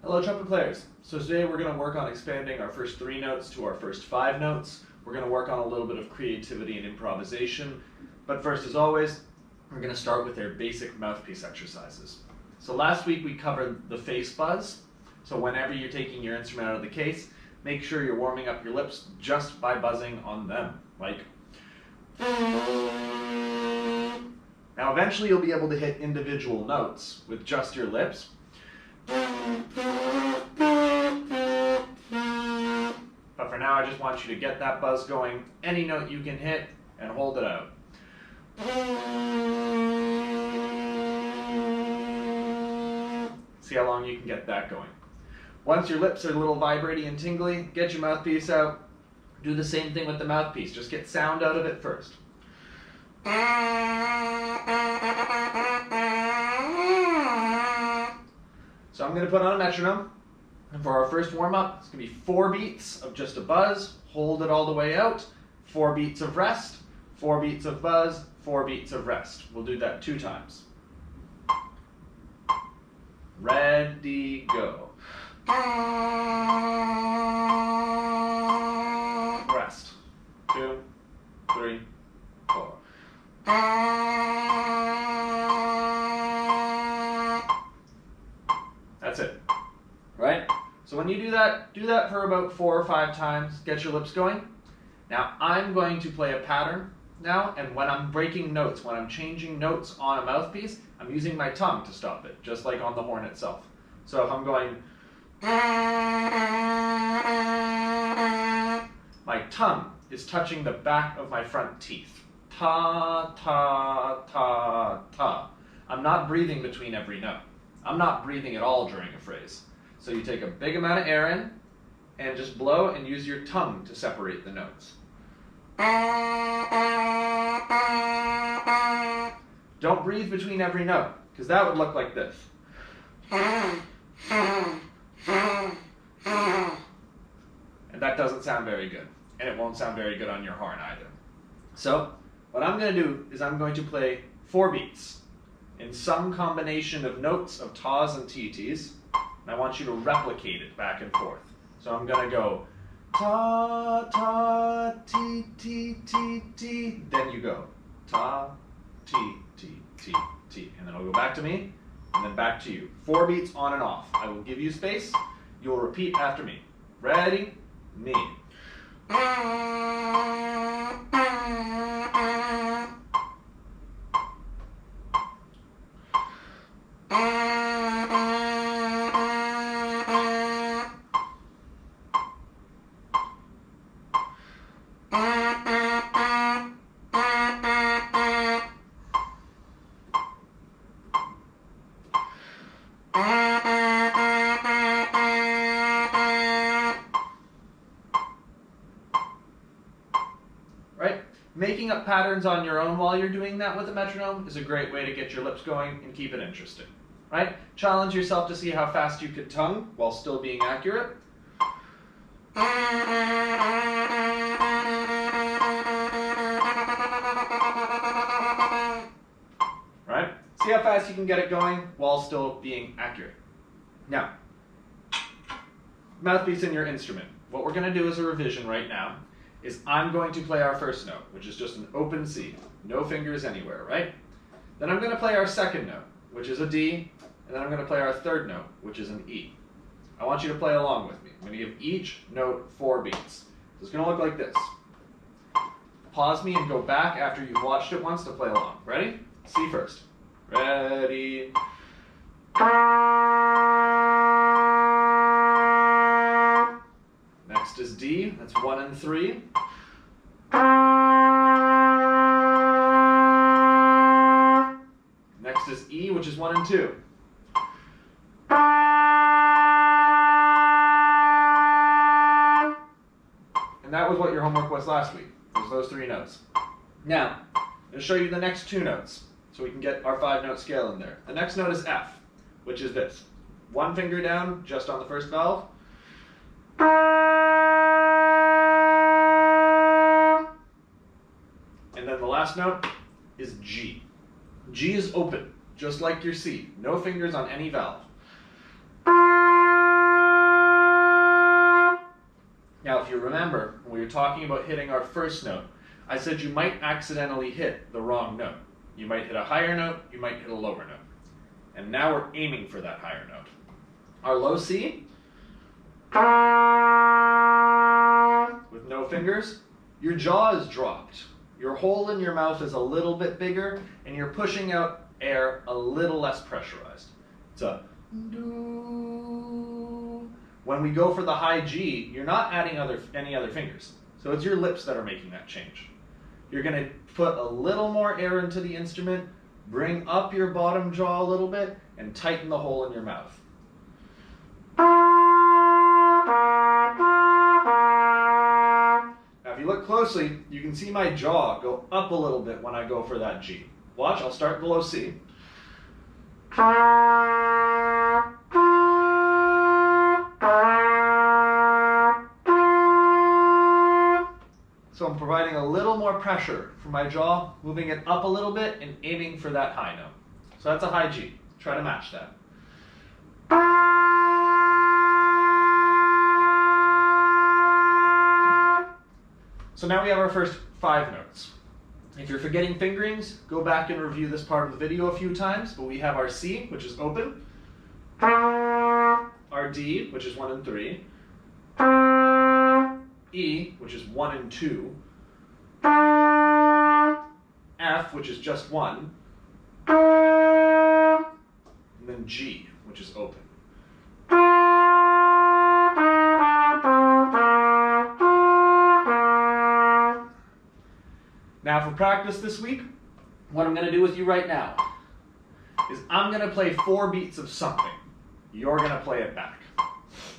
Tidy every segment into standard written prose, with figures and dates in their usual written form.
Hello trumpet players. So today we're going to work on expanding our first 3 notes to our first 5 notes. We're going to work on a little bit of creativity and improvisation. But first, as always, we're going to start with our basic mouthpiece exercises. So last week we covered the face buzz. So whenever you're taking your instrument out of the case, make sure you're warming up your lips just by buzzing on them. Like. Now eventually you'll be able to hit individual notes with just your lips. But for now, I just want you to get that buzz going. Any note you can hit and hold it out. See how long you can get that going. Once your lips are a little vibraty and tingly, get your mouthpiece out. Do the same thing with the mouthpiece. Just get sound out of it first. So I'm going to put on a metronome, and for our first warm-up, it's going to be 4 beats of just a buzz, hold it all the way out, 4 beats of rest, 4 beats of buzz, 4 beats of rest. We'll do that 2 times. Ready, go. Rest. 2, 3, 4. That's it, right? So when you do that for about 4 or 5 times, get your lips going. Now I'm going to play a pattern now, and when I'm breaking notes, when I'm changing notes on a mouthpiece, I'm using my tongue to stop it, just like on the horn itself. So if I'm going, my tongue is touching the back of my front teeth. Ta, ta, ta, ta. I'm not breathing between every note. I'm not breathing at all during a phrase. So you take a big amount of air in and just blow and use your tongue to separate the notes. Don't breathe between every note, because that would look like this. And that doesn't sound very good. And it won't sound very good on your horn either. So what I'm going to do is I'm going to play 4 beats in some combination of notes of tas and TTs, and I want you to replicate it back and forth. So I'm going to go ta, ta, ti, ti, ti, ti, then you go ta, ti, ti, ti, ti, and then I'll go back to me, and then back to you. 4 beats on and off. I will give you space. You'll repeat after me. Ready? Me. Right? Making up patterns on your own while you're doing that with a metronome is a great way to get your lips going and keep it interesting. Right? Challenge yourself to see how fast you could tongue while still being accurate. Right? See how fast you can get it going while still being accurate. Now, mouthpiece in your instrument. What we're going to do as a revision right now is I'm going to play our first note, which is just an open C, no fingers anywhere, right? Then I'm going to play our second note, which is a D, and then I'm going to play our third note, which is an E. I want you to play along with me. I'm going to give each note 4 beats. So it's going to look like this. Pause me and go back after you've watched it once to play along. Ready? C first. Ready. Next is D, that's 1 and 3. Next is E, which is 1 and 2. And that was what your homework was last week, was those 3 notes. Now, I'm going to show you the next 2 notes, so we can get our 5-note scale in there. The next note is F, which is this. 1 finger down, just on the first valve. And then the last note is G. G is open, just like your C. No fingers on any valve. if you remember, when we were talking about hitting our first note, I said you might accidentally hit the wrong note. You might hit a higher note, you might hit a lower note. And now we're aiming for that higher note. Our low C, with no fingers, your jaw is dropped. Your hole in your mouth is a little bit bigger, and you're pushing out air a little less pressurized. It's a do. When we go for the high G, you're not adding any other fingers. So it's your lips that are making that change. You're going to put a little more air into the instrument, bring up your bottom jaw a little bit, and tighten the hole in your mouth. Now, if you look closely, you can see my jaw go up a little bit when I go for that G. Watch, I'll start below C. So I'm providing a little more pressure for my jaw, moving it up a little bit and aiming for that high note. So that's a high G. Try to match that. So now we have our first 5 notes. If you're forgetting fingerings, go back and review this part of the video a few times, but we have our C, which is open, our D, which is 1 and 3, E, which is 1 and 2, F, which is just 1, and then G, which is open. Now for practice this week, what I'm going to do with you right now is I'm going to play 4 beats of something. You're going to play it back.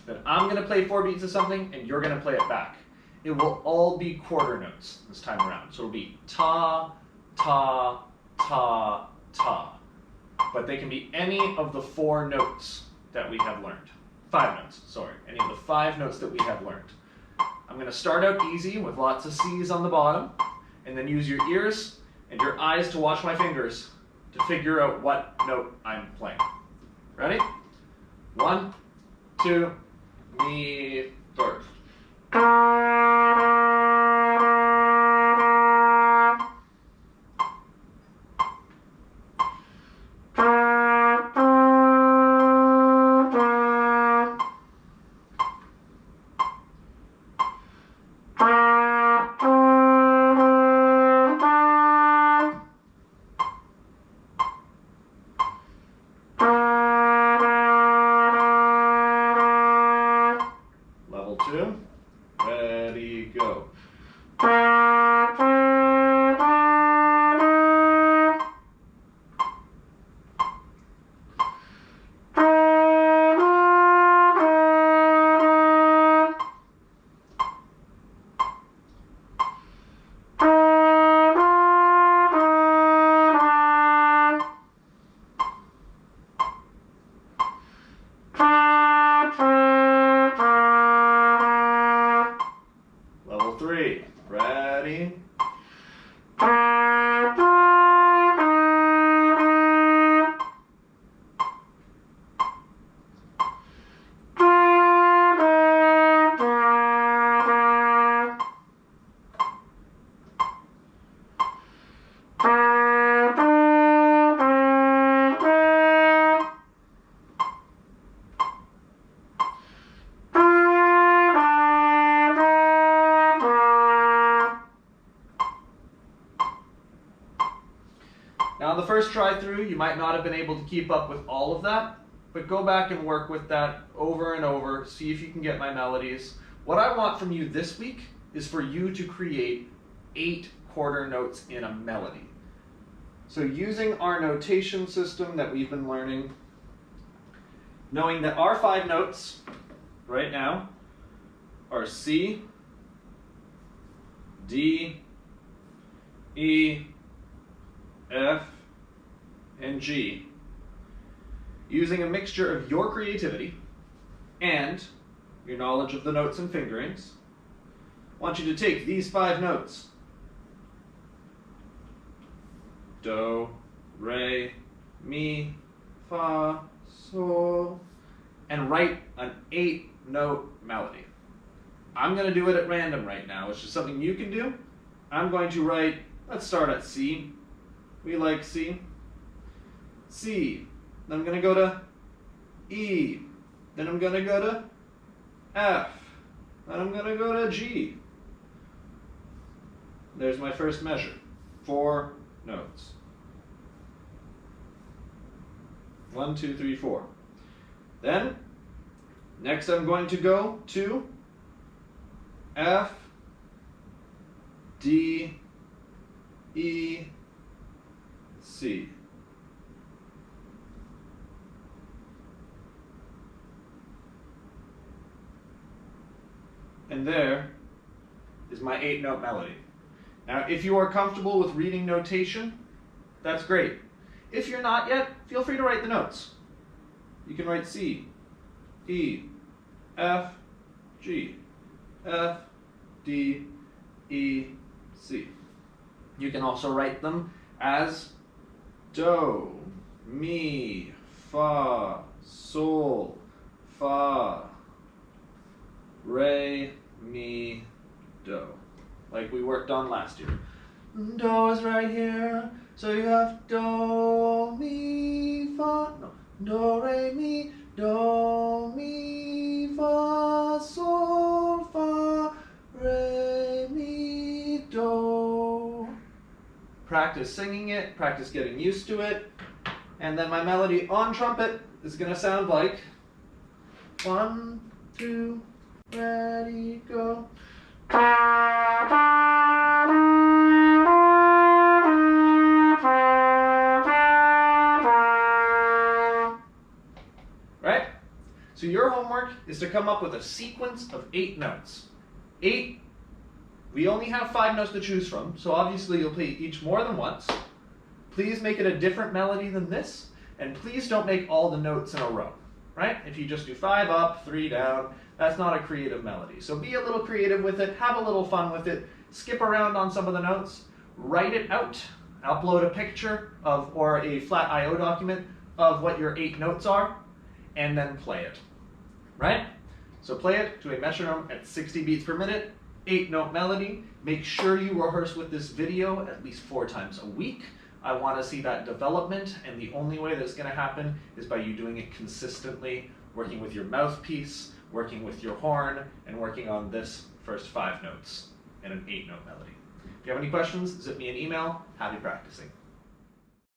Then I'm going to play 4 beats of something and you're going to play it back. It will all be quarter notes this time around. So it'll be ta, ta, ta, ta. But they can be any of the 4 notes that we have learned. 5 notes, sorry. Any of the 5 notes that we have learned. I'm going to start out easy with lots of C's on the bottom, and then use your ears and your eyes to watch my fingers to figure out what note I'm playing. Ready? 1, 2, mi, first. Level 2. Ready, go. Level 3. Ready? Now on the first try through, you might not have been able to keep up with all of that, but go back and work with that over and over, see if you can get my melodies. What I want from you this week is for you to create 8 quarter notes in a melody. So using our notation system that we've been learning, knowing that our 5 notes right now are C, D, E, F, and G, using a mixture of your creativity and your knowledge of the notes and fingerings, I want you to take these 5 notes, do, re, mi, fa, sol, and write an 8-note melody. I'm going to do it at random right now, which is something you can do. I'm going to write, let's start at C. We like C. C. Then I'm going to go to E. Then I'm going to go to F. Then I'm going to go to G. There's my first measure. 4 notes. 1, 2, 3, 4. Then, next I'm going to go to F, D, E, C. And there is my 8-note melody. Now, if you are comfortable with reading notation, that's great. If you're not yet, feel free to write the notes. You can write C, E, F, G, F, D, E, C. You can also write them as Do, Mi, Fa, Sol, Fa, Re, Mi, Do. Like we worked on last year. Do is right here, so you have Do, Mi, Fa, no, Do, Re, Mi, Do, Mi, Fa, Sol, Fa, Re, Mi, Do. Practice singing it, practice getting used to it, and then my melody on trumpet is going to sound like 1, 2, ready, go. Right? So your homework is to come up with a sequence of 8 notes. 8, we only have 5 notes to choose from, so obviously you'll play each more than once. Please make it a different melody than this, and please don't make all the notes in a row. Right? If you just do 5 up, 3 down, that's not a creative melody. So be a little creative with it, have a little fun with it, skip around on some of the notes, write it out, upload a picture of or a flat I/O document of what your 8 notes are, and then play it. Right? So play it to a metronome at 60 beats per minute, 8-note melody. Make sure you rehearse with this video at least 4 times a week. I want to see that development, and the only way that's going to happen is by you doing it consistently, working with your mouthpiece, working with your horn, and working on this first 5 notes and an 8-note melody. If you have any questions, zip me an email. Happy practicing.